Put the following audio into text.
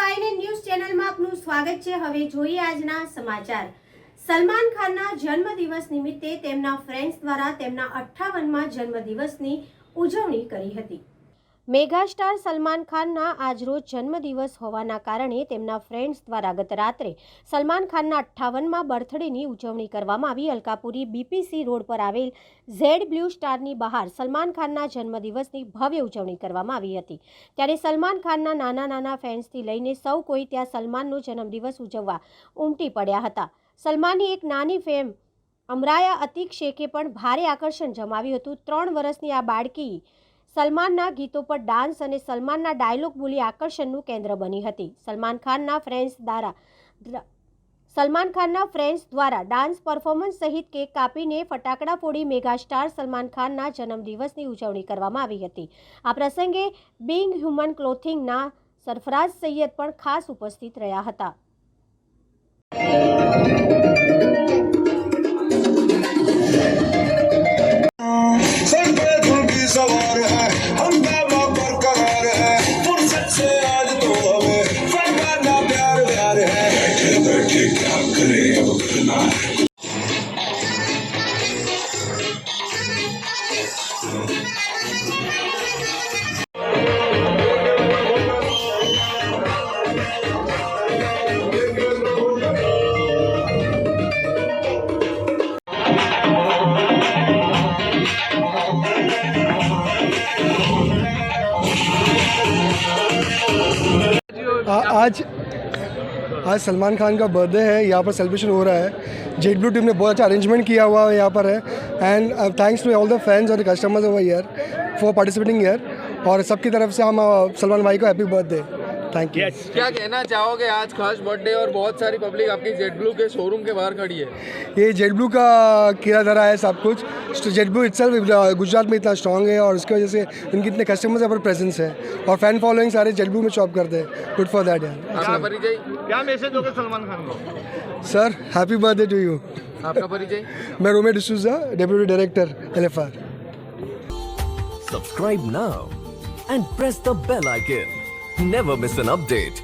YNN news ચેનલમાં આપનું સ્વાગત છે। હવે જોઈએ આજના સમાચાર। સલમાન ખાનના જન્મદિવસ નિમિત્તે તેમના ફ્રેન્ડ્સ દ્વારા તેમના 58મા જન્મદિવસની ઉજવણી કરી હતી। મેગાસ્ટાર સલમાન ખાનના આજરોજ જન્મદિવસ હોવાના કારણે તેમના ફ્રેન્ડ્સ દ્વારા ગત રાત્રે સલમાન ખાનના 58મા બર્થડેની ઉજવણી કરવામાં આવી। અલકાપુરી BPC રોડ પર આવેલ ઝેડ બ્લુ સ્ટારની બહાર સલમાન ખાનના જન્મદિવસની ભવ્ય ઉજવણી કરવામાં આવી હતી। ત્યારે સલમાન ખાનના નાના ફેન્સથી લઈને સૌ કોઈ ત્યાં સલમાનનો જન્મદિવસ ઉજવવા ઉમટી પડ્યા હતા। સલમાનની એક નાની ફેમ અમરાયા અતીક શેખે પણ ભારે આકર્ષણ જમાવ્યું હતું। 3 વર્ષની આ બાળકી સલમાનના ગીતો પર ડાન્સ અને સલમાનના ડાયલોગ બોલી આકર્ષણનું કેન્દ્ર બની હતી। સલમાન ખાનના ફ્રેન્ડ્સ દ્વારા ડાન્સ પરફોર્મન્સ સહિત કેક કાપીને ફટાકડા ફોડી મેગાસ્ટાર સલમાન ખાનના જન્મદિવસની ઉજવણી કરવામાં આવી હતી। આ પ્રસંગે બિંગ હ્યુમન ક્લોથિંગના સરફરાઝ સૈયદ પણ ખાસ ઉપસ્થિત રહ્યા હતા। सवार है हम दावा पर करार है फुर्सत से आज तो हमें फरमाना प्यार प्यार है बैठे बैठे क्या करे अब करना आज सलमान खान का बर्थडे है। यहाँ पर सेलिब्रेशन हो रहा है। जेड ब्लू टीम ने बहुत अच्छा अरेंजमेंट किया हुआ है यहाँ पर है। And thanks to all the fans और customers over here for participating here. और सबकी तरफ से हम सलमान भाई को हैप्पी बर्थडे। Thank you. क्या कहना चाहोगे, आज खास बर्थडे और बहुत सारी पब्लिक आपकी जेड ब्लू के शोरूम के बाहर खड़ी है। ये जेड ब्लू का किया धरा है सब कुछ। जेड ब्लू इटसेल्फ गुजरात में इतना स्ट्रॉन्ग है और उसकी वजह से इनके इतने कस्टमर्स यहाँ पर प्रेजेंस है और फैन फॉलोइंग सारे जेड ब्लू में शॉप करते हैं। गुड फॉर दैट यार। आपका परिचय क्या मैसेज दोगे सलमान खान को? Sir happy birthday to you. आपका परिचय? मैं रोमे D'Souza, deputy director LFR। Subscribe now and press the bell icon. Never miss an update.